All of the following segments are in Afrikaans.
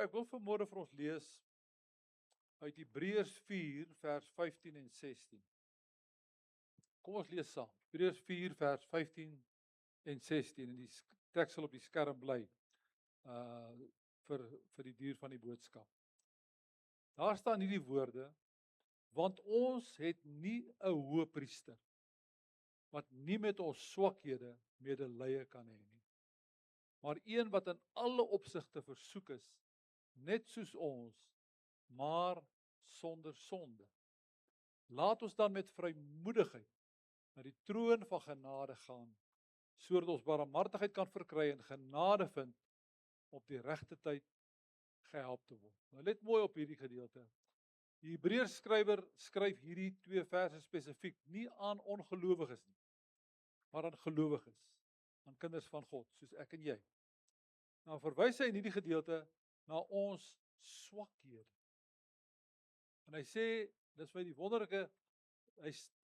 ek wil vanmôre vir ons lees uit Hebreërs 4 vers 15 en 16. Kom ons lees saam. Hebreërs 4 vers 15 en 16 en die teks sal op die skerm bly vir die duur van die boodskap. Daar staan hierdie woorde: want ons het nie 'n hoëpriester wat nie met ons swakhede medelee kan hê nie, maar een wat in alle opsigte versoek is, net soos ons, maar sonder sonde. Laat ons dan met vrymoedigheid na die troon van genade gaan, sodat ons barmhartigheid kan verkry en genade vind op die regte tyd gehelp te word. Nou let mooi op hierdie gedeelte. Die Hebreërs skrywer skryf hierdie 2 verse spesifiek nie aan ongelowiges nie, maar aan gelowiges, aan kinders van God, soos ek en jy. Nou verwys hy in hierdie gedeelte na ons swakhede. En hy sê, dis vir die wonderlike,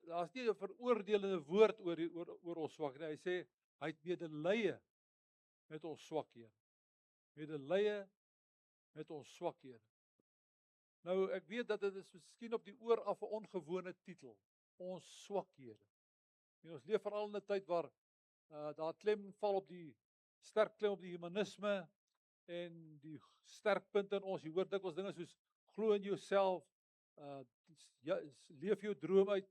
daar's nie 'n veroordelende woord oor ons swakhede. Hy sê hy het medelee met ons swakhede. Medelee met ons swakhede. Nou ek weet dat dit is miskien op die oor af 'n ongewone titel, ons swakhede. En ons leef veral in 'n tyd waar daar klem val op die sterk klem op die humanisme en die sterkpunte in ons. Jy hoor dikwels dinge soos glo in jouself, leef jou droom uit,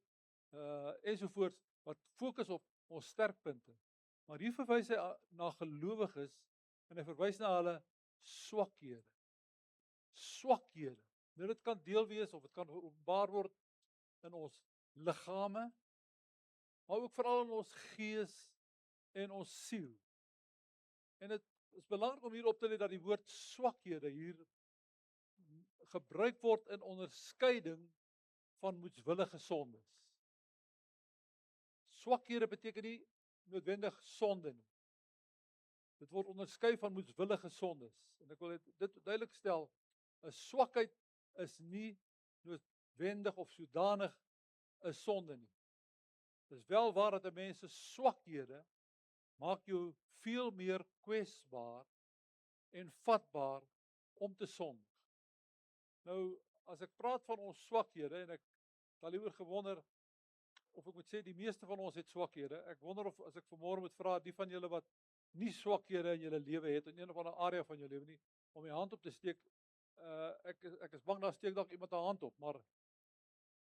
ensovoorts, wat fokus op ons sterkpunte. Maar hier verwys hy na gelowiges en hy verwys na hulle swakhede. Swakhede. Nou dit kan deel wees of dit kan openbaar word in ons liggame, maar ook veral in ons gees en ons siel. En dit is belangrik om hier op te let dat die woord swakhede hier gebruik word in onderskeiding van moedswillige sondes. Swakhede beteken nie noodwendig sonde nie. Dit word onderskei van moedswillige sondes. En ek wil dit duidelik stel, 'n swakheid is nie noodwendig of sodanig 'n sonde nie. Dit is wel waar dat 'n mens se swakhede maak jou veel meer kwesbaar en vatbaar om te sondig. Nou, as ek praat van ons swakhede, en ek het al hieroor gewonder, of ek moet sê, die meeste van ons het swakhede. Ek wonder of, as ek vanmôre moet vra, die van julle wat nie swakhede in julle lewe het, in een of ander area van jou lewe nie, om die hand op te steek. Ek is bang, daar steek dalk iemand 'n hand op, maar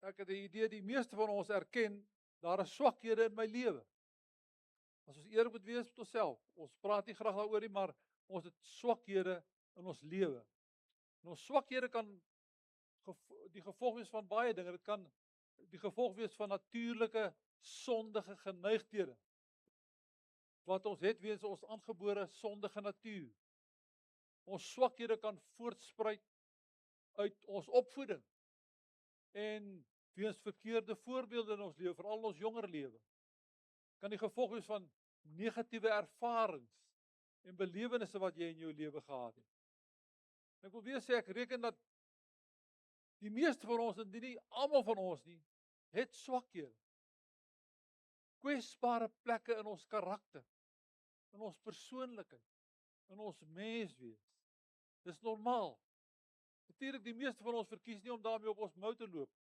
ek het die idee, die meeste van ons erken, daar is swakhede in my lewe. As ons eerlik moet wees met onsself, ons praat nie graag daaroor nie, maar ons het swakhede in ons lewe. En ons swakhede kan die gevolg wees van baie dinge. Dit kan die gevolg wees van natuurlike sondige geneigthede wat ons het weens ons aangebore sondige natuur. Ons swakhede kan voortspruit uit ons opvoeding en weens verkeerde voorbeelde in ons lewe, veral in ons jonger lewe. Kan die gevolg wees van negatiewe ervarings en belewennisse wat jy in jou lewe gehad het. Ek wil weer sê, ek reken dat die meeste van ons, en nie almal van ons nie, het swakhede. Kwesbare plekke in ons karakter, in ons persoonlikheid, in ons menswees. Dis normaal. Natuurlik, die meeste van ons verkies nie om daarmee op ons mou te loop.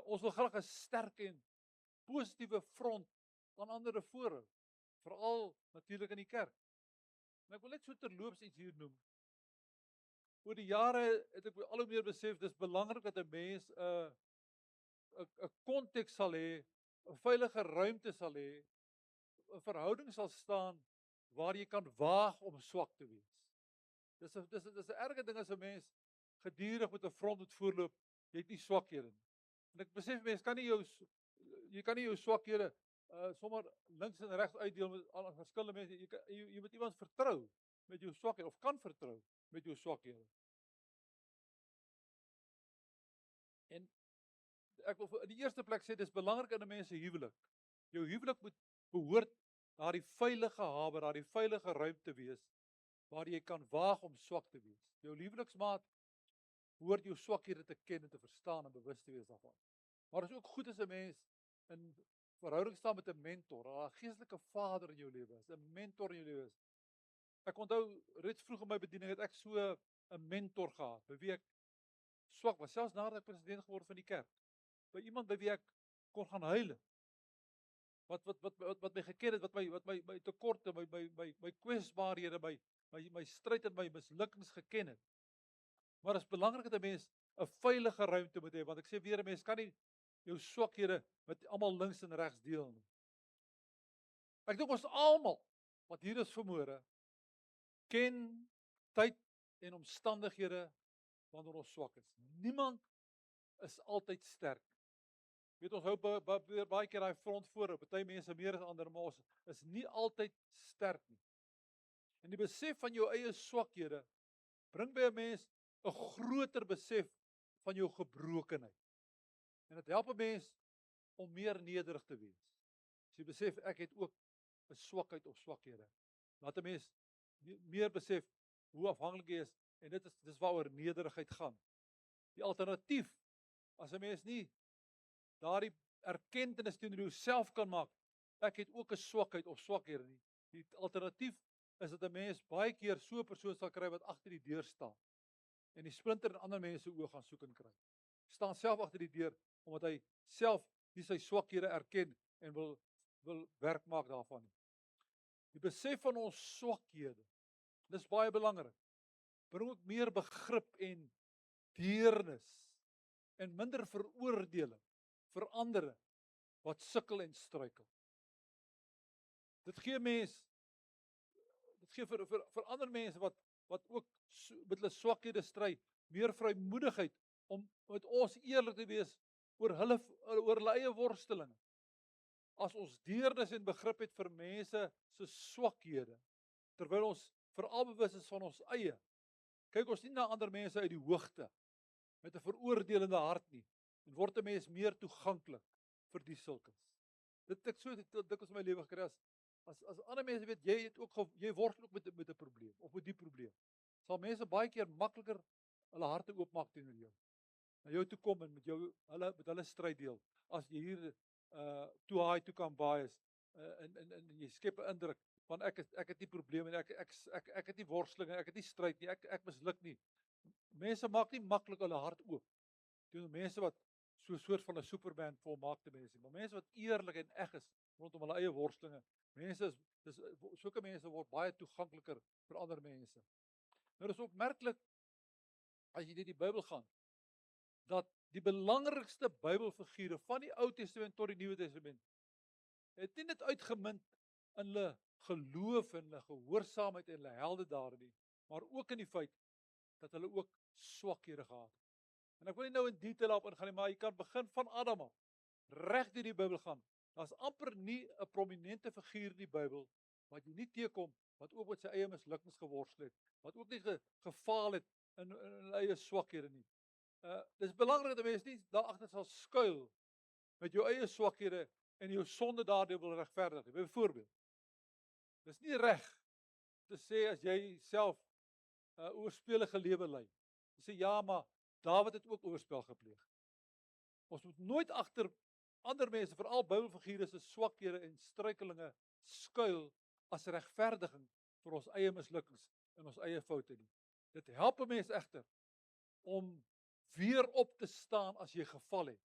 Ons wil graag 'n sterk en positiewe front aan ander voorhou, veral natuurlik in die kerk. En ek wil net so terloops iets hier noem. Oor die jare het ek al hoe meer besef, dis belangrik dat 'n mens 'n konteks sal hê, 'n veilige ruimte sal hê, 'n verhouding sal staan waar jy kan waag om swak te wees. Dis 'n erge ding as 'n mens gedurig met 'n front moet voorloop, jy het nie swakhede nie. En ek besef jy kan nie jou swakhede sommer links en regs uitdeel met al verskillende mense. Jy moet iemand vertrou met jou swakhede, of kan vertrou met jou swakhede. En ek wil in die eerste plek sê, dis belangrik in 'n mens se huwelik. Jou huwelik moet behoort daardie veilige hawe, daardie veilige ruimte wees, waar jy kan waag om swak te wees. Jou huweliksmaat behoort jou swakhede te ken en te verstaan en bewus te wees daarvan. Maar dit is ook goed as 'n mens in verhouding staan met 'n mentor, 'n geestelike vader in jou lewe is, 'n mentor in jou lewe is, Ek onthou reeds vroeg in my bediening het ek so 'n mentor gehad, by wie ek swak was, selfs nadat ek president geword van die kerk. By iemand by wie ek kon gaan huil. Wat my geken het, wat my tekorte, my kwesbaarhede, my stryd en my mislukkings geken het. Maar dit is belangrik dat 'n mens 'n veilige ruimte moet hê, want ek sê weer 'n mens kan nie jou swakhede met almal links en regs deel nie. Ek dink ons almal wat hier is vanmôre ken tyd en omstandighede wanneer ons swak is. Niemand is altyd sterk. Weet ons hou baie keer daai front voor, party mense meer as ander, maar ons is nie altyd sterk nie. En die besef van jou eie swakhede bring by 'n mens 'n groter besef van jou gebrokenheid. En dit help 'n mens om meer nederig te wees. As jy besef ek het ook 'n swakheid of swakhede, laat 'n mens meer besef hoe afhanklik jy is, en dis waaroor nederigheid gaan. Die alternatief, as 'n mens nie daardie erkenning teenoor jouself kan maak, ek het ook 'n swakheid of swakhede nie. Die alternatief is dat 'n mens baie keer so 'n persoon sal kry wat agter die deur staan en die splinter in ander mense oë gaan soek en kry. Staan self agter die deur omdat hy self nie sy swakhede erken en wil werk maak daarvan nie. Die besef van ons swakhede, dis baie belangrik. Bring ook meer begrip en deernis en minder veroordeling vir ander wat sukkel en struikel. Dit gee vir ander mense wat ook met hulle swakhede stry, meer vrymoedigheid om met ons eerlik te wees oor hulle eie worstelinge. As ons deernis en begrip het vir mense se swakhede, terwyl ons veral bewus is van ons eie, kyk ons nie na ander mense uit die hoogte met 'n veroordelende hart nie, en word 'n mens meer toeganklik vir die sulkens. Dit ek so dikwels in my lewe gekry as ander mense weet jy worstel ook met 'n probleem of met die probleem, sal mense baie keer makliker hulle harte oopmaak teenoor jou. Na jou toe kom en met hulle stryd deel. As jy hier too high to come by is en jy skep 'n indruk van ek het nie probleme en ek het nie worstelinge, ek het nie stryd nie, ek misluk nie. Mense maak nie maklik hulle hart oop teenoor mense wat so 'n soort van 'n Superman volmaakte mense, maar mense wat eerlik en eg is rondom hulle eie worstelinge. Sulke mense word baie toegankliker vir ander mense. Nou dis opmerklik as jy deur die Bybel gaan, dat die belangrikste Bybelfigure van die Ou Testament tot die Nuwe Testament het nie net uitgemunt in hulle geloof en hulle gehoorsaamheid en hulle heldedade nie, maar ook in die feit dat hulle ook swakhede gehad het. En ek wil nie nou in detail daarop ingaan nie, maar jy kan begin van Adam af, reg deur die Bybel gaan. Daar's amper nie 'n prominente figuur in die Bybel wat jy nie teekom wat ook met sy eie mislukkings geworstel het, wat ook nie gefaal het in hulle eie swakhede nie. Dis belangrik dat mense nie daar agter sal skuil met jou eie swakhede en jou sonde daardeur wil regverdig nie. Byvoorbeeld, dis nie reg te sê as jy self 'n oorspelige lewe lei. Jy sê ja, maar Dawid het ook oorspel gepleeg. Ons moet nooit agter ander mense, veral Bybelfigure se swakhede en struikelinge skuil as regverdiging vir ons eie mislukkings en ons eie foute nie. Dit help 'n mens egter om weer op te staan as jy geval het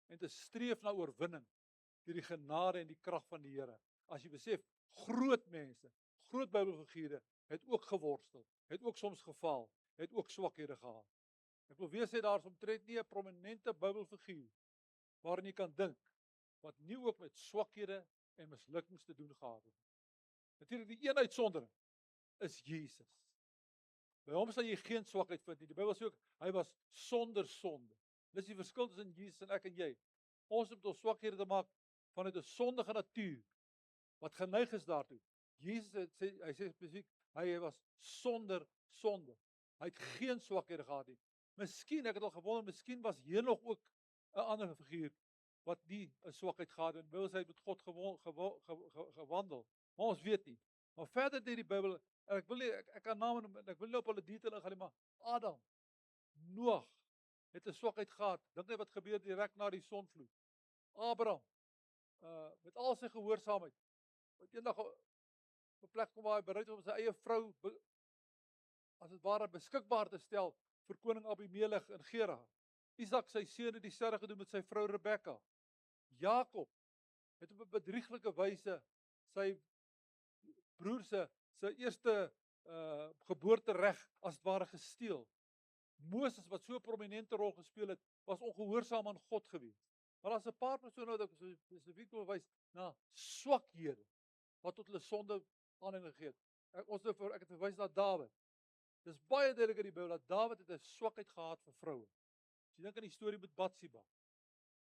en te streef na oorwinning deur die genade en die krag van die Here. As jy besef, groot mense, groot Bybelfigure het ook geworstel, het ook soms gefaal, het ook swakhede gehad. Ek wil weer sê daar's omtrent nie 'n prominente Bybelfiguur waarin jy kan dink wat nie ook met swakhede en mislukkings te doen gehad het. Natuurlik die een uitsondering is Jesus. By hom sal jy geen swakheid vind nie. Die Bybel sê ook hy was sonder sonde. Dis die verskil tussen Jesus en ek en jy. Ons het ons swakhede te maak vanuit 'n sondige natuur wat geneig is daartoe. Jesus hy sê spesifiek hy was sonder sonde. Hy het geen swakhede gehad nie. Miskien, ek het al gewonder, miskien was Henog ook 'n ander figuur wat nie 'n swakheid gehad het en wil hy met God gewandel. Maar ons weet nie. Maar verder deur die Bybel, en ek kan name noem, ek wil nie op hulle detail ingaan nie, maar Adam, Noag het 'n swakheid gehad. Dink net wat gebeur direk na die sonvloed. Abraham met al sy gehoorsaamheid wat eendag 'n plek kom waar hy bereid is om sy eie vrou as dit ware beskikbaar te stel vir koning Abimelech en Gerar. Isak sy seun het dieselfde gedoen met sy vrou Rebekka. Jakob het op 'n bedrieglike wyse sy broer se eerste geboortereg as het ware gesteel. Moses wat so 'n prominente rol gespeel het, was ongehoorsaam aan God gewees. Maar daar's 'n paar persone wat ek spesifiek wil wys na swakhede wat tot hulle sonde aanleiding gegee het. Ek het verwys na Dawid. Dis baie duidelik in die Bybel dat Dawid het 'n swakheid gehad vir vroue. As jy dink aan die storie met Batsheba.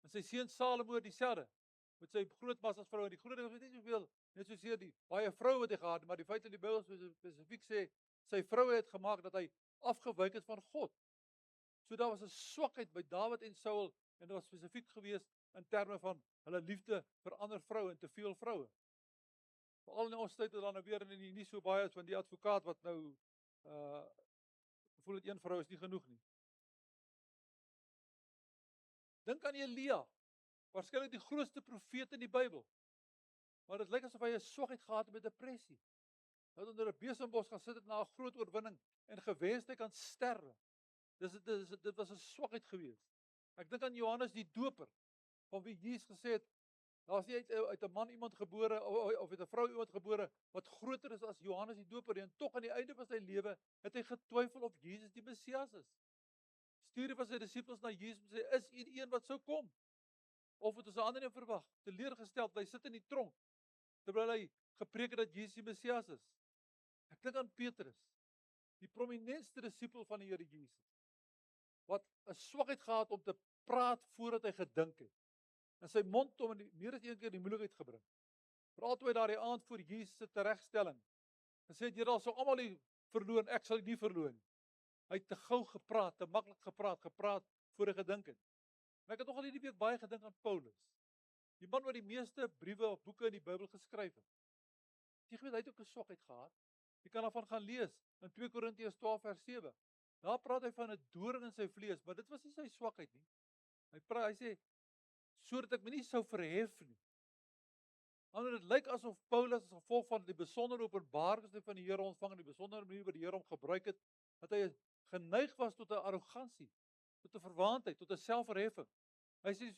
En sy seun Salomo dieselfde met sy grootmas as vrou en die groot ding is nie soveel net soseer die baie vroue wat hy gehad het, maar die feit dat die Bybel spesifiek sê sy vroue het gemaak dat hy afgewyk het van God. So daar was 'n swakheid by Dawid en Saul en dit was spesifiek gewees in terme van hulle liefde vir ander vroue en te veel vroue. Veral in ons tyd het dan nou weer nie so baie as van die advokaat wat nou voel dat een vrou is nie genoeg nie. Dink aan Elia, waarskynlik die grootste profeet in die Bybel. Maar dit lyk asof hy 'n swakheid gehad het met depressie. Hy het onder 'n besembos gaan sit het na 'n groot oorwinning en gewens hy kan sterwe. Dit was 'n swakheid geweest. Ek dink aan Johannes die Doper, van wie Jesus gesê het, daar's nie uit 'n man iemand gebore of uit 'n vrou iemand gebore wat groter is as Johannes die Doper nie. En tog aan die einde van sy lewe het hy getwyfel of Jesus die Messias is. Stuur hy van sy disippels na Jesus en sê, is u die een wat sou kom? Of het ons 'n ander een verwag? Teleurgesteld, hy sit in die tronk, terwyl hy gepreek het dat Jesus die Messias is. Ek dink aan Petrus, die prominentste disipel van die Here Jesus, wat 'n swakheid gehad om te praat voordat hy gedink het. En sy mond hom meer as een keer die moeilikheid gebring. Veral toe hy daardie aand voor Jesus se teregstelling gesê het, julle sal almal nie verloon, ek sal nie verloon nie. Hy het te gou gepraat, te maklik gepraat voor hy gedink het. En ek het nogal hierdie week baie gedink aan Paulus. Die man wat die meeste briewe of boeke in die Bybel geskryf het. Jy weet, hy het ook 'n swakheid gehad. Jy kan daarvan gaan lees in 2 Korintiërs 12 vers 7. Daar praat hy van 'n doring in sy vlees, maar dit was nie sy swakheid nie. Hy sê, sodat ek my nie sou verhef nie. Want dit lyk asof Paulus as gevolg van die besondere openbaring van die Here ontvang en die besondere manier wat die Here hom gebruik het, dat hy geneig was tot 'n arrogansie, tot 'n verwaandheid, tot 'n selfverheffing. Hy sê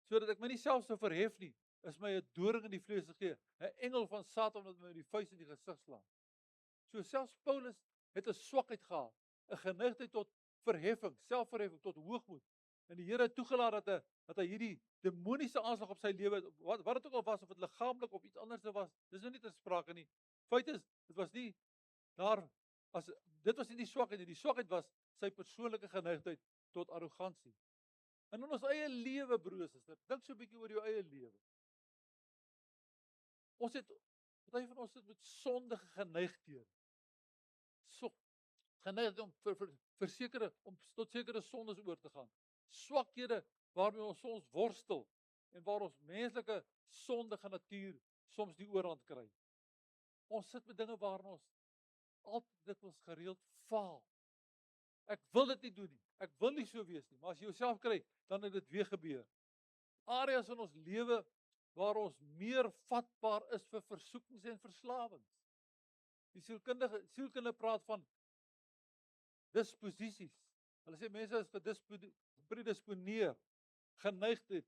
sodat ek my nie self sou verhef nie, is my 'n doring in die vlees gegee, 'n engel van Satan wat my in die vuis in die gesig slaan. So selfs Paulus het 'n swakheid gehad, 'n geneigtheid tot verheffing, selfverheffing, tot hoogmoed. En die Here het toegelaat dat hy hierdie demoniese aanslag op sy lewe, wat dit ook al was, of dit liggaamlik of iets anders was, dis nou nie ter sprake nie. Feit is, dit was nie dit was nie die swakheid nie. Die swakheid was sy persoonlike geneigtheid tot arrogansie. En in ons eie lewe, broers en susters, dink so 'n bietjie oor jou eie lewe. Party van ons sit met sondige geneigthede. Geneigd om om tot sekere sondes oor te gaan. Swakhede waarmee ons soms worstel en waar ons menslike sondige natuur soms die oorhand kry. Ons sit met dinge waarin ons altyd dikwels gereeld faal. Ek wil dit nie doen nie. Ek wil nie so wees nie, maar as jy jouself kry, dan het dit weer gebeur. Areas in ons lewe waar ons meer vatbaar is vir versoekings en verslawings. Die sielkunde praat van disposisies. Hulle sê mense is predisponeer, geneigdheid.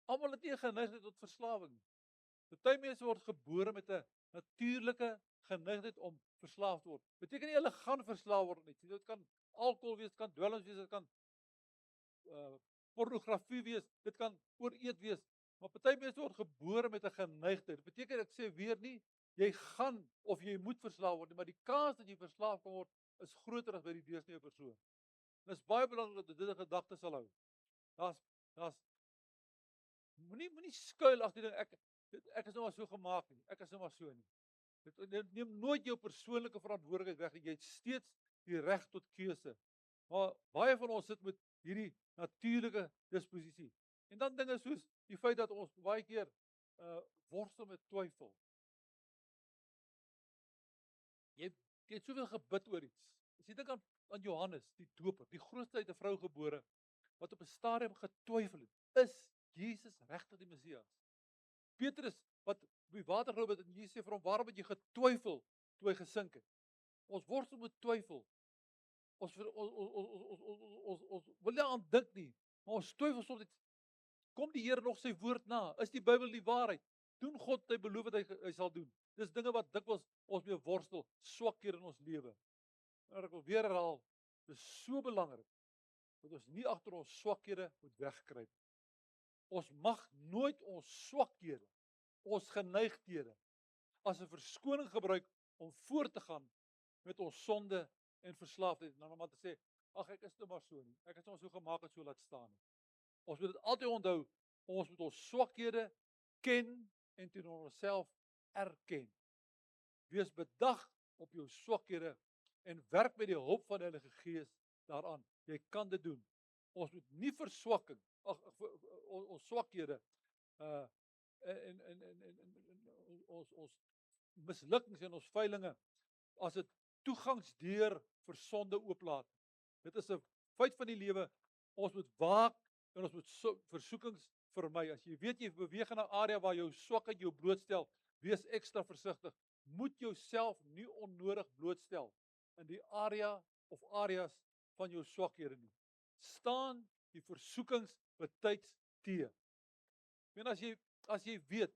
Almal het nie 'n geneigdheid tot verslawing nie. Party mense word gebore met 'n natuurlike geneigdheid om verslaaf te word. Beteken nie hulle gaan verslaaf word nie. Dit kan alkohol wees, dit kan dwelms wees, dit kan pornografie wees, dit kan ooreet wees. Maar party mense word gebore met 'n geneigtheid. Dit beteken ek sê weer nie jy gaan of jy moet verslaaf word nie, maar die kans dat jy verslaaf kan word is groter as by die deursnee persoon. En dit is baie belangrik dat dit 'n gedagte sal hou. Moenie skuil agter die ding ek is nou maar so gemaak nie. Ek is nou maar so nie. Dit neem nooit jou persoonlike verantwoordelikheid weg nie. Jy het steeds die reg tot keuse. Maar baie van ons sit met hierdie natuurlike disposisie. En dan dinge soos die feit dat ons baie keer worstel met twyfel. Jy het soveel gebid oor iets. As jy dink aan Johannes, die Doper, die grootste uit 'n vrou gebore, wat op 'n stadium getwyfel het, is Jesus regtig die Messias? Petrus, wat op die water geloop het en Jesus sê vir hom, waarom het jy getwyfel toe hy gesink het? Ons worstel met twyfel. Ons wil nie aan dink nie, maar ons twyfel soms. Kom die Here nog sy woord na? Is die Bybel die waarheid? Doen God wat hy beloof het hy sal doen? Dis dinge wat dikwels ons mee worstel, swakhede in ons lewe. Maar ek wil weer herhaal, dis so belangrik dat ons nie agter ons swakhede moet wegkruip. Ons mag nooit ons swakhede, ons geneigthede as 'n verskoning gebruik om voort te gaan met ons sonde en verslaafdheid. Nou om te sê, ag ek is nou maar so nie. Ek het ons so gemaak het so laat staan nie. Ons moet dit altyd onthou, ons moet ons swakhede ken en teenoor onsself erken. Wees bedag op jou swakhede en werk met die hulp van die Heilige Gees daaraan. Jy kan dit doen. Ons moet nie verswakking, ons swakhede en ons mislukkings en ons feilinge as 'n toegangsdeur vir sonde ooplaat. Dit is 'n feit van die lewe. Ons moet waak en ons moet versoekings vermy. As jy weet jy beweeg in 'n area waar jou swakheid jou blootstel, wees ekstra versigtig. Moet jouself nie onnodig blootstel in die area of areas van jou swakhede nie. Staan die versoekings betyds te. En as jy weet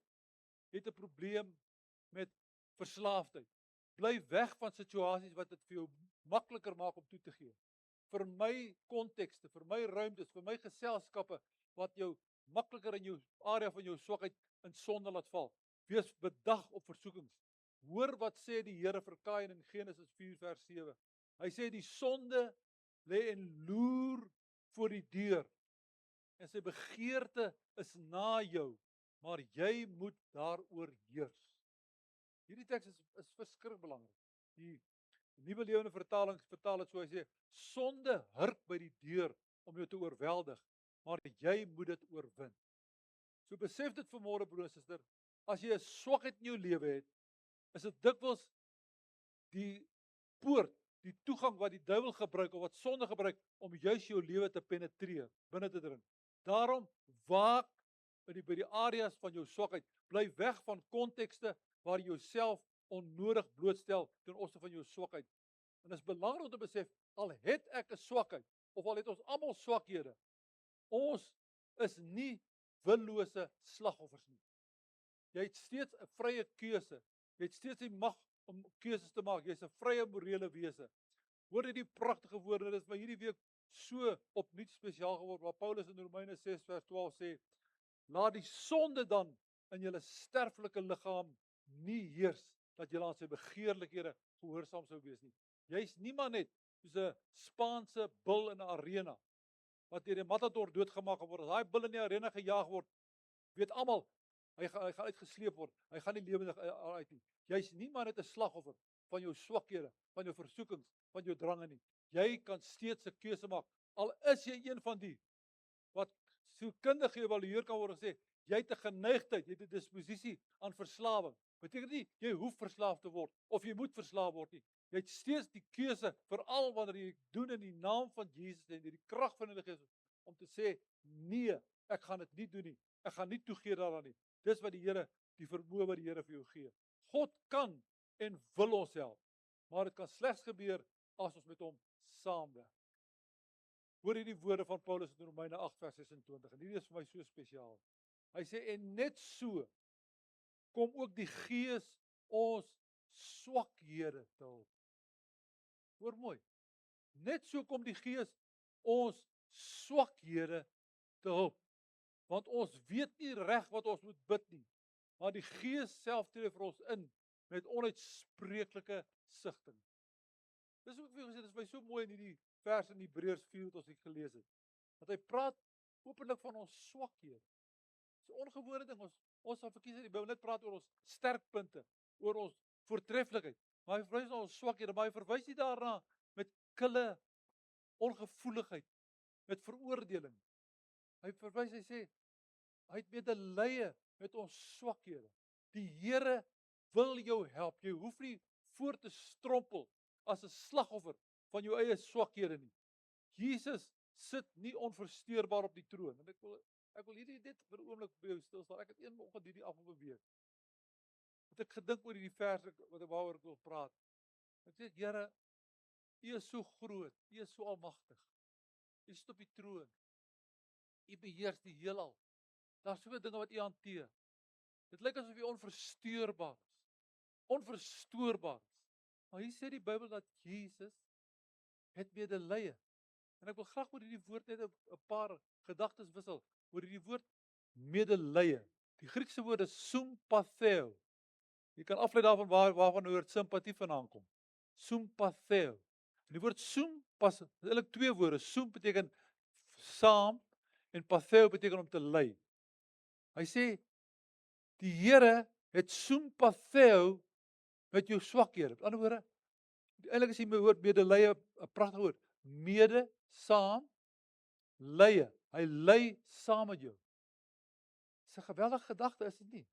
jy het 'n probleem met verslaafdheid, bly weg van situasies wat dit vir jou makliker maak om toe te gee. Vir my kontekste, vir my ruimtes, vir my geselskappe wat jou makliker in jou area van jou swakheid in sonde laat val. Wees bedag op versoekings. Hoor wat sê die Here vir Kain in Genesis 4 vers 7. Hy sê die sonde lê en loer voor die deur. En sy begeerte is na jou, maar jy moet daaroor heers. Hierdie teks is verskriklik belangrik. Die Nuwe Lewende Vertaling vertaal dit so, hy sê, sonde hurk by die deur om jou te oorweldig, maar jy moet dit oorwin. So besef dit vanmôre broer en suster, as jy 'n swakheid in jou lewe het, is dit dikwels die poort, die toegang wat die duiwel gebruik of wat sonde gebruik om juis jou lewe te penetreer, binne te dring. Daarom waak by die areas van jou swakheid, bly weg van kontekste waar jy jouself onnodig blootstel ten opsigte van jou swakheid. En dit is belangrik om te besef, al het ek 'n swakheid of al het ons almal swakhede, ons is nie willose slagoffers nie. Jy het steeds 'n vrye keuse. Jy het steeds die mag om keuses te maak. Jy's 'n vrye morele wese. Hoor jy die pragtige woorde, dit is my hierdie week so opnuut spesiaal geword, waar Paulus in Romeine 6 vers 12 sê, laat die sonde dan in julle sterflike liggaam nie heers, dat julle aan sy begeerlikhede gehoorsaam sou wees nie. Jy's nie maar net soos 'n Spaanse bil in 'n arena, wat deur die matador doodgemaak word. As daai bil in die arena gejaag word, weet almal, hy gaan uitgesleep word. Hy gaan nie lewendig uit nie. Jy's nie maar net 'n slagoffer van jou swakhede, van jou versoekings, van jou drange nie. Jy kan steeds 'n keuse maak. Al is jy een van die wat sielkundig geëvalueer kan word en sê, jy het 'n geneigtheid, jy het 'n disposisie aan verslawing. Beteken nie jy hoef verslaaf te word of jy moet verslaaf word nie. Jy het steeds die keuse, veral wanneer jy doen in die naam van Jesus en deur die krag van die Heilige Gees, om te sê, nee, ek gaan dit nie doen nie. Ek gaan nie toegee daaraan nie. Dis wat die Here, die vermoë wat die Here vir jou gee. God kan en wil ons help, maar dit kan slegs gebeur as ons met hom saamwerk. Hoor hierdie woorde van Paulus in Romeine 8 vers 26 en hierdie is vir my so spesiaal. Hy sê, en net so kom ook die Gees ons swakhede te hulp. Hoor mooi. Net so kom die Gees ons swakhede te hulp. Want ons weet nie reg wat ons moet bid nie, maar die Gees self tree vir ons in met onuitspreeklike sigting. Dis ook vir gesê, dit is my so mooi in hierdie vers in Hebreërs 4 wat ons het gelees het. Dat hy praat openlik van ons swakhede. Dis 'n ongewone ding. Ons sal verkies dat die Bybel net praat oor ons sterkpunte, oor ons voortreffelikheid. Maar hy verwys na ons swakhede, maar hy verwys nie daarna met kille ongevoeligheid, met veroordeling. Hy verwys, hy sê, hy het medelee met ons swakhede. Die Here wil jou help. Jy hoef nie voor te strompel as 'n slagoffer van jou eie swakhede nie. Jesus sit nie onversteurbaar op die troon. En ek wil hierdie net vir 'n oomblik by jou stil staan. Ek het een oggend hierdie afgelope week het ek gedink oor hierdie vers waaroor ek wil praat. Ek sê, Here, U is so groot, U is so almagtig. U sit op die troon. U beheers die heelal. Daar's soveel dinge wat U hanteer. Dit lyk asof U onversteurbaar is. Onverstoorbaar is. Maar hier sê die Bybel dat Jesus het medelee. En ek wil graag oor hierdie woord net 'n paar gedagtes wissel oor hierdie woord medelee. Die Griekse woord is sympatheo. Jy kan aflei daarvan waarvan die woord simpatie vandaan kom. Sympatheo. En die woord sympas, is eintlik twee woorde. Sym beteken saam en patheo beteken om te lei. Hy sê die Here het sympatheo met jou swakhede. Met ander woorde, eintlik is die woord medelee 'n pragtige woord. Mede, saam, leie. Hy lei saam met jou. Dis 'n geweldige gedagte, is dit nie?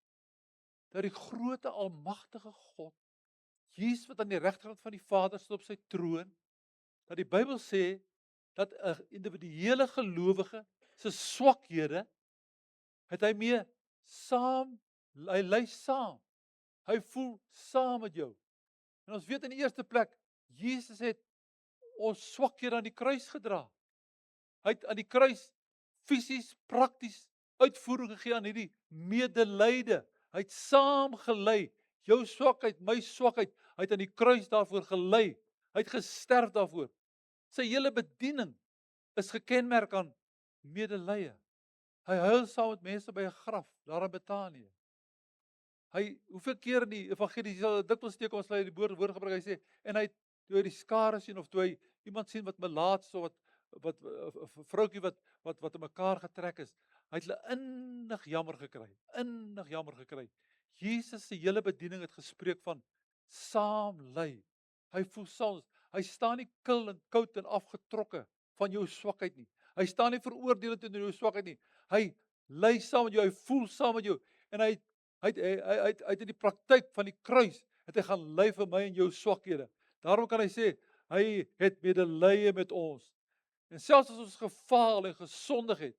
Dat die groote almagtige God, Jesus wat aan die regterkant van die Vader sit op sy troon, dat die Bybel sê dat 'n individuele gelowige se swakhede het hy mee saam, hy lei saam. Hy voel saam met jou. En ons weet in die eerste plek, Jesus het ons swakhede aan die kruis gedra. Hy het aan die kruis fisies, prakties uitvoering gegee aan hierdie medelyde. Hy het saam gelei, jou swakheid, my swakheid. Hy het aan die kruis daarvoor gelei. Hy het gesterf daarvoor. Sy hele bediening is gekenmerk aan medelee. Hy huil saam met mense by 'n graf daar in Betanië. Hoeveel keer in die evangelie sal dikwels steek ons lei die woord gebruik, hy sê, en hy toe hy die skare sien of toe hy iemand sien wat melaats of wat 'n vroutjie wat in mekaar getrek is, hy het hulle innig jammer gekry. Jesus se hele bediening het gespreek van saam lei. Hy voel saam. Hy staan nie kil en koud en afgetrokke van jou swakheid nie. Hy staan nie veroordelend teenoor jou swakheid nie. Hy lei saam met jou, hy voel saam met jou en hy het in die praktyk van die kruis het hy gaan lei vir my en jou swakhede. Daarom kan hy sê hy het medelee met ons. En selfs as ons gefaal en gesondig het,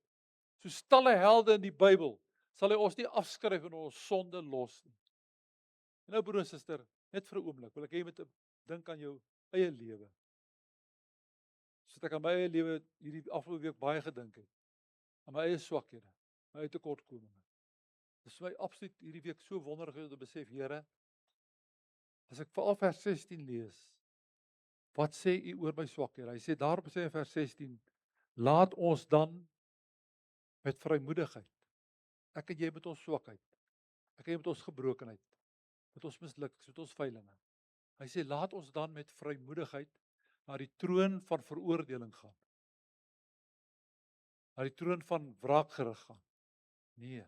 soos talle helde in die Bybel, sal hy ons nie afskryf en ons sonde los nie. En nou broer en suster, net vir 'n oomblik, wil ek hê jy moet dink aan jou eie lewe. Soos ek aan my eie lewe hierdie afgelope week baie gedink het, aan my eie swakhede, my eie tekortkominge. Dit is vir my absoluut hierdie week so wonderlik om te besef, Here, as ek veral vers 16 lees, wat sê U oor my swakhede? Hy sê daarop sê in vers 16, laat ons dan met vrymoedigheid, ek en jy met ons swakheid, ek en jy met ons gebrokenheid, met ons mislukkings, met ons feilinge. Hy sê laat ons dan met vrymoedigheid na die troon van veroordeling gaan. Na die troon van wraakgerig gaan. Nee,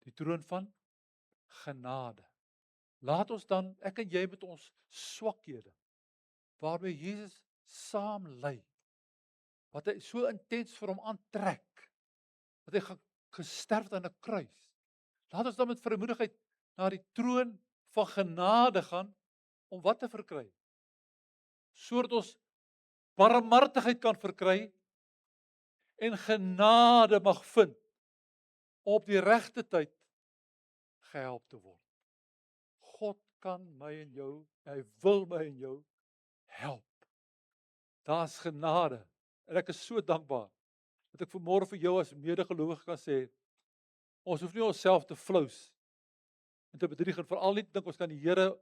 die troon van genade. Laat ons dan, ek en jy met ons swakhede, waarmee Jesus saam lei, wat hy so intens vir hom aantrek, dat hy gesterf aan 'n kruis. Laat ons dan met vrymoedigheid na die troon van genade gaan, om wat te verkry? Sodat ons barmhartigheid kan verkry, en genade mag vind, om op die regte tyd gehelp te word. God kan my en jou, hy wil my en jou help. Daar's genade, en ek is so dankbaar, dat ek vanmôre vir jou as medegelowige kan sê, ons hoef nie onsself te flous, en te bedrieg, en veral nie dink ons kan die Here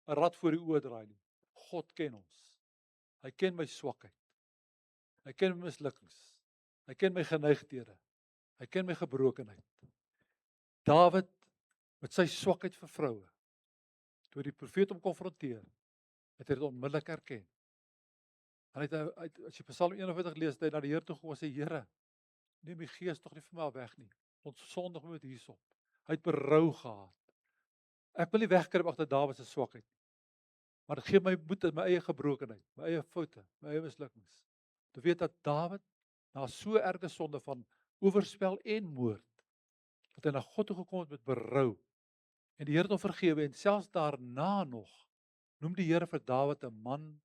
'n rad voor die oë draai nie. God ken ons. Hy ken my swakheid. Hy ken my mislukkings. Hy ken my geneigthede. Hy ken my gebrokenheid. Dawid met sy swakheid vir vroue, toe die profeet hom konfronteer, het hy dit onmiddellik erken. En as jy Psalm 41 lees, het hy na die Here toe gegaan en sê, Here, neem die gees tog nie vir my weg nie. Ons sondig moet hierop. Hy het berou gehad. Ek wil nie wegkruip agter Dawid se swakheid nie. Maar dit gee my moed in my eie gebrokenheid, my eie foute, my eie mislukkings. Te weet dat Dawid na so erge sonde van oorspel en moord, dat hy na God toe gekom het met berou, en die Here het hom vergewe, en selfs daarna nog, noem die Here vir Dawid 'n man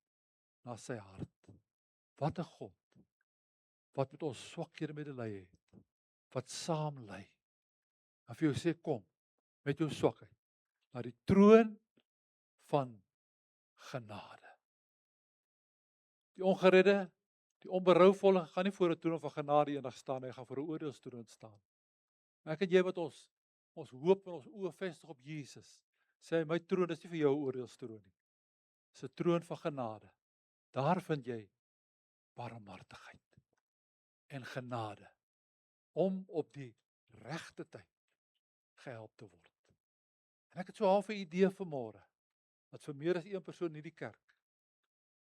na sy hart. Wat 'n God, wat met ons swakhede medelee het, wat saam lei, en vir jou sê, kom, met jou swakheid, na die troon van genade. Die ongeredde, die onberouvolle gaan nie voor 'n troon van genade eendag staan, hy gaan voor 'n oordeelstroon staan. Maar ek en jy wat ons hoop en ons oë vestig op Jesus, sê hy, my troon is nie vir jou 'n oordeelstroon nie. Dis 'n troon van genade. Daar vind jy barmhartigheid en genade om op die regte tyd gehelp te word. En ek het so half 'n idee vanmôre dat vir meer as een persoon in hierdie kerk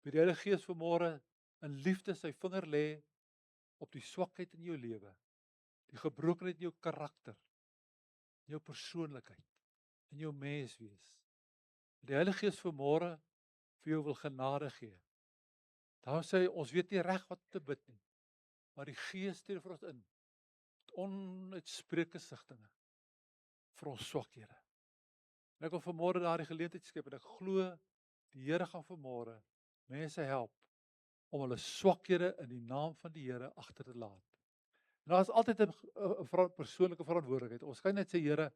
by die Heilige Gees vanmôre in liefde sy vinger lê op die swakheid in jou lewe, die gebrokenheid in jou karakter, in jou persoonlikheid, in jou menswees. Die Heilige Gees vanmôre vir jou wil genade gee. Daar sê hy, ons weet nie reg wat te bid nie, maar die Gees tree vir ons in, onuitspreeklike sigtinge vir ons swakhede. En ek wil vanmôre daardie geleentheid skep en ek glo die Here gaan vanmôre mense help om hulle swakhede in die naam van die Here agter te laat. En daar is altyd 'n persoonlike verantwoordelikheid. Ons kan net sê, Here,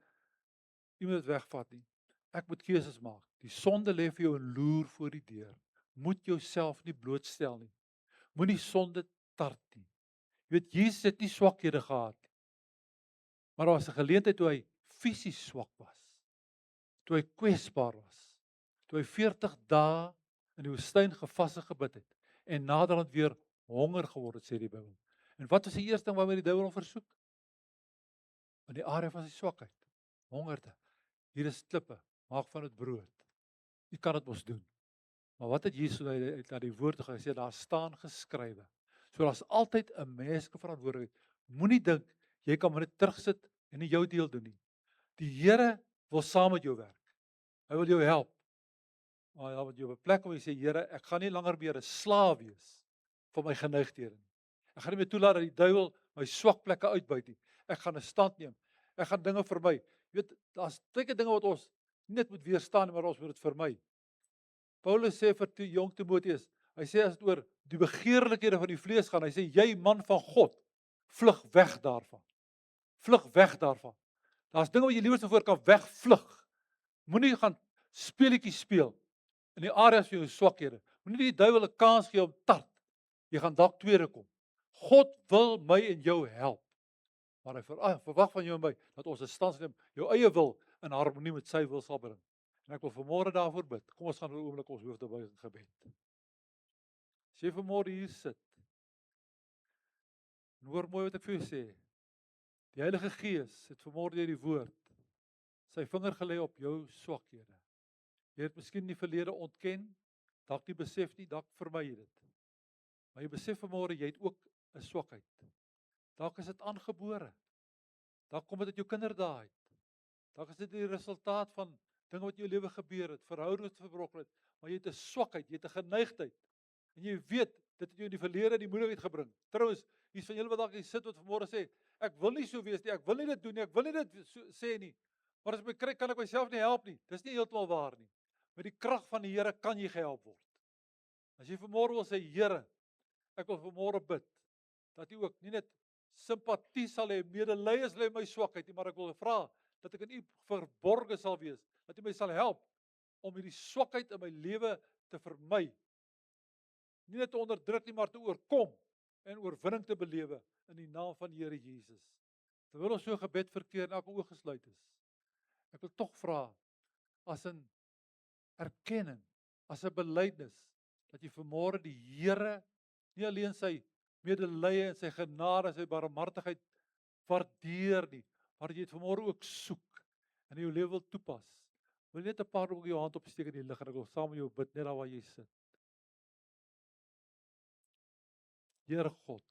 U moet dit wegvat nie. Ek moet keuses maak. Die sonde lê vir jou en loer voor die deur. Moet jouself nie blootstel nie. Moenie sonde tart nie. Jy weet, Jesus het nie swakhede gehad nie. Maar daar was 'n geleentheid toe hy fisies swak was. Toe hy kwesbaar was. Toe hy 40 dae in die woestyn gevas en gebid het en naderhand weer honger geword het, sê die Bybel. En wat was die eerste ding waarmee die duiwel hom versoek? In die area van sy swakheid, hongerte. Hier is klippe, maak van dit brood. U kan dit mos doen. Maar wat het Jesus na die woord gesê? Daar staan geskrywe. So daar's altyd 'n menslike verantwoordelikheid. Moenie dink jy kan maar net terugsit en nie jou deel doen nie. Die Here wil saam met jou werk. Hy wil jou help. Maar hy wil jou op 'n plek om jy sê, Here, ek gaan nie langer meer 'n slaaf wees van my geneigthede nie. Ek gaan nie meer toelaat dat die duiwel my swak plekke uitbuit nie. Ek gaan 'n stand neem. Ek gaan dinge vermy. Jy weet, daar's baie dinge wat ons nie net moet weerstaan nie, maar ons moet dit vermy. Paulus sê vir jong Timoteus, hy sê as dit oor die begeerlikhede van die vlees gaan, hy sê, jy man van God, vlug weg daarvan. Vlug weg daarvan. Daar's dinge wat jy liewer voor kan wegvlug. Moenie gaan speletjies speel in die areas van jou swakhede. Moenie die duiwel 'n kans gee om tart. Jy gaan dalk tweede kom. God wil my en jou help. Maar hy verwag van jou en my dat ons 'n stand neem, jou eie wil in harmonie met sy wil sal bring. En ek wil vanmôre daarvoor bid. Kom ons gaan 'n oomblik ons hoofde buig in gebed. As jy vanmôre hier sit, en hoor mooi wat ek vir jou sê. Die Heilige Gees het vanmôre deur die woord sy vinger gelê op jou swakhede. Jy het miskien in die verlede ontken, dalk nie besef nie, dalk vermy jy dit. Maar jy besef vanmôre jy het ook 'n swakheid. Dalk is dit aangebore. Dalk kom dit uit jou kinderdae uit. Dalk is dit die resultaat van dinge wat in jou lewe gebeur het, verhoudings verbroken het, maar jy het 'n swakheid, jy het 'n geneigtheid. En jy weet, dit het jou in die verlede die moeilikheid gebring. Trouwens, hier's van julle wat dalk hier sit wat vanmôre sê, ek wil nie so wees nie, ek wil nie dit doen nie, ek wil nie dit sê nie. Maar as ek kry, kan ek myself nie help nie. Dis nie heeltemal waar nie. Met die krag van die Here kan jy gehelp word. As jy vanmôre wil sê, Here, ek wil vanmôre bid, dat U ook nie net simpatie sal hê, medelee sal hê my swakheid nie, maar ek wil vra, dat ek in U verborge sal wees, dat U my sal help, om hierdie swakheid in my lewe te vermy. Nie net te onderdruk nie, maar te oorkom, en oorwinning te belewe, in die naam van die Here Jesus. Terwyl ons so gebed verkeer en elke oog gesluit is, ek wil tog vra, as 'n erkenning, as 'n belydenis, dat jy vanmôre die Here, nie alleen sy medelee en sy genade en sy barmhartigheid waardeer nie, maar jy dit vanmôre ook soek en in jou lewe wil toepas. Wil net 'n paar ook jou hand opsteek in die lig en ek wil saam met jou bid net daar waar jy sit. Here God,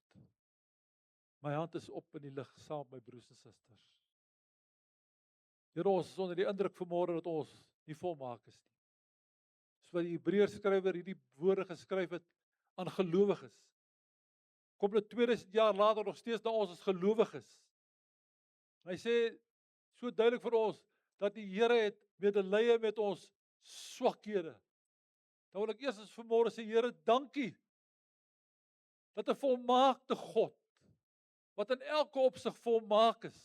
my hand is op in die lig saam met my broers en susters. Here, ons is onder die indruk vanmôre dat ons nie volmaak is nie. Soos wat die Hebreërs skrywer hierdie woorde geskryf het aan gelowiges. Kom dit 2000 jaar later nog steeds na ons as gelowiges. En hy sê so duidelik vir ons dat die Here het medelee met ons swakhede. Dan wil ek eers vanmôre sê, Here, dankie dat 'n volmaakte God, wat in elke opsig volmaak is,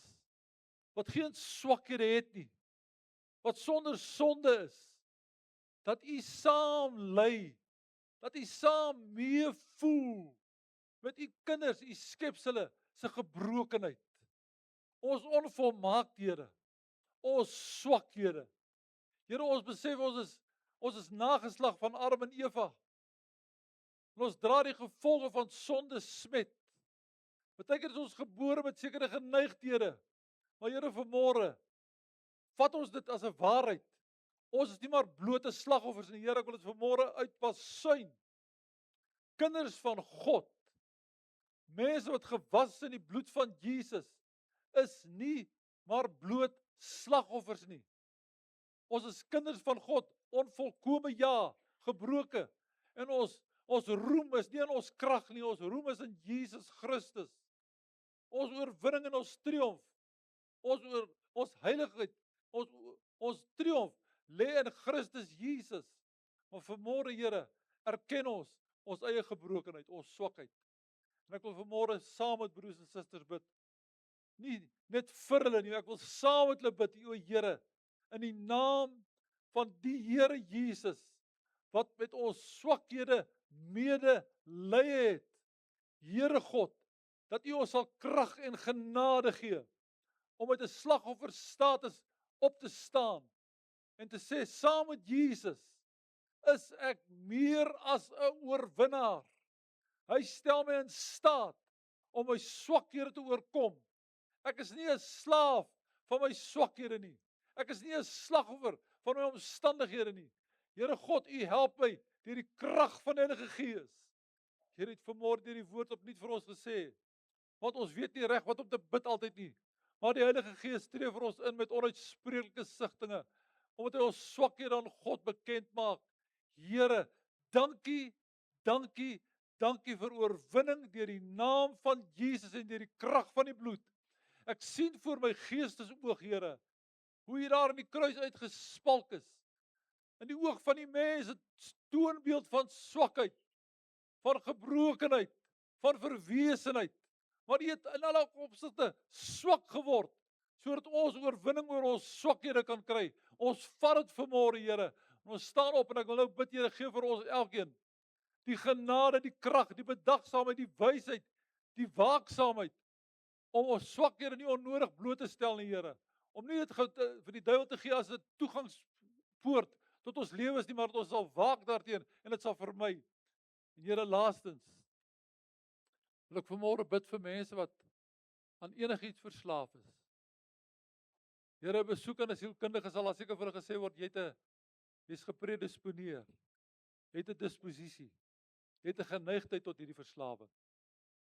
wat geen swakhede het nie, wat sonder sonde is, dat U saam ly, dat U saam mee voel met U kinders, U skepsele se gebrokenheid, ons onvolmaakhede, ons swakhede. Here, ons besef ons is nageslag van Adam en Eva. En ons dra die gevolge van sonde smet. Partykeer is ons gebore met sekere geneigthede. Maar Here, vanmôre vat ons dit as 'n waarheid. Ons is nie maar blote slagoffers nie, Here, ek wil dit vanmôre uitpasuin. Kinders van God, mense wat gewas is in die bloed van Jesus, is nie maar bloot slagoffers nie. Ons is kinders van God, onvolkome ja, gebroke. En ons roem is nie in ons krag nie, ons roem is in Jesus Christus. Ons oorwinning en ons triomf, ons heiligheid, ons triomf lê in Christus Jesus. Maar vanmôre, Here, erken ons eie gebrokenheid, ons swakheid. En ek wil vanmôre saam met broers en susters bid. Nie net vir hulle nie, ek wil saam met hulle bid, o Here, in die naam van die Here Jesus, wat met ons swakhede medelee het. Here God, dat U ons sal krag en genade gee, om uit 'n slagofferstatus op te staan, en te sê, saam met Jesus, is ek meer as 'n oorwinnaar. Hy stel my in staat, om my swakhede te oorkom. Ek is nie 'n slaaf van my swakhede nie. Ek is nie 'n slagoffer van my omstandighede nie. Here God, U help my deur die krag van die Heilige Gees. Here het vanmôre deur die woord opnuut vir ons gesê, want ons weet nie reg wat om te bid altyd nie. Maar die Heilige Gees tree vir ons in met onuitspreeklike sigtinge, omdat hy ons swakhede aan God bekend maak. Here, dankie, dankie, dankie vir oorwinning deur die naam van Jesus en deur die krag van die bloed. Ek sien voor my geestesoog, Here, hoe U daar in die kruis uitgespalk is. In die oog van die mens 'n toonbeeld van swakheid, van gebrokenheid, van verwesenheid. Maar U het in alle opsigte swak geword, sodat ons oorwinning oor ons swakhede kan kry. Ons vat dit vanmôre, Here. En ons staan op en ek wil nou bid, Here, gee vir ons elkeen die genade, die krag, die bedagsaamheid, die wysheid, die waaksaamheid, om ons swakhede nie onnodig bloot te stel nie, Here. Om nie dit vir die duiwel te gee as 'n toegangspoort tot ons lewens nie, maar dat ons sal waak daarteen en dit sal vermy. En Here, laastens wil ek vanmôre bid vir mense wat aan enigiets verslaaf is. Here, besoek aan 'n sielkundige sal daar seker vir hulle gesê word, jy's gepredisponeer. Jy het 'n disposisie. Jy het 'n geneigtheid tot hierdie verslawing.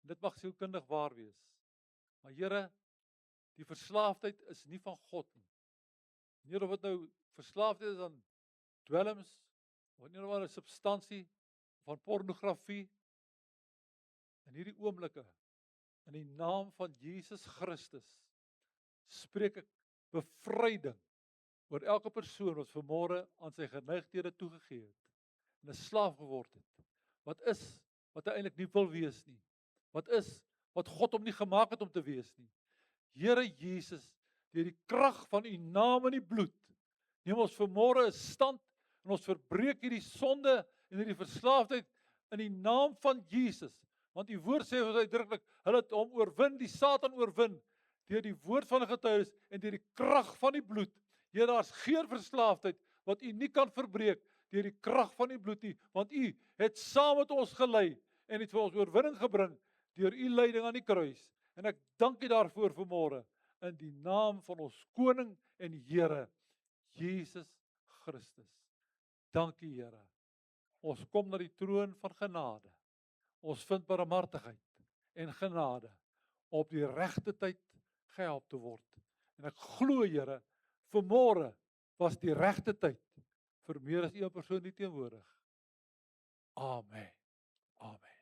En dit mag sielkundig waar wees. Maar Here, die verslaafdheid is nie van God nie. Here, of wat nou verslaafdheid is aan dwelms, of nie maar 'n substansie van pornografie. In hierdie oomblikke, in die naam van Jesus Christus, spreek ek bevryding oor elke persoon wat vanmôre aan sy geneigthede toegegee het en 'n slaaf geword het. Wat hy eintlik nie wil wees nie. Wat God hom nie gemaak het om te wees nie. Here Jesus, deur die krag van U naam en die bloed, neem ons vanmôre 'n stand en ons verbreek hierdie sonde en hierdie verslaafdheid in die naam van Jesus. Want U woord sê ons uitdruklik, hulle het hom oorwin, die Satan oorwin, deur die woord van die getuienis en deur die krag van die bloed. Here, daar's geen verslaafdheid wat U nie kan verbreek deur die krag van die bloed nie, want U het saam met ons gelei en het vir ons oorwinning gebring deur U lyding aan die kruis. En ek dank U daarvoor vanmôre in die naam van ons koning en Here Jesus Christus. Dankie, Here. Ons kom na die troon van genade. Ons vind barmhartigheid en genade op die regte tyd gehelp te word. En ek glo, Here, vanmôre was die regte tyd vir meer as een persoon nie teenwoordig. Amen. Amen.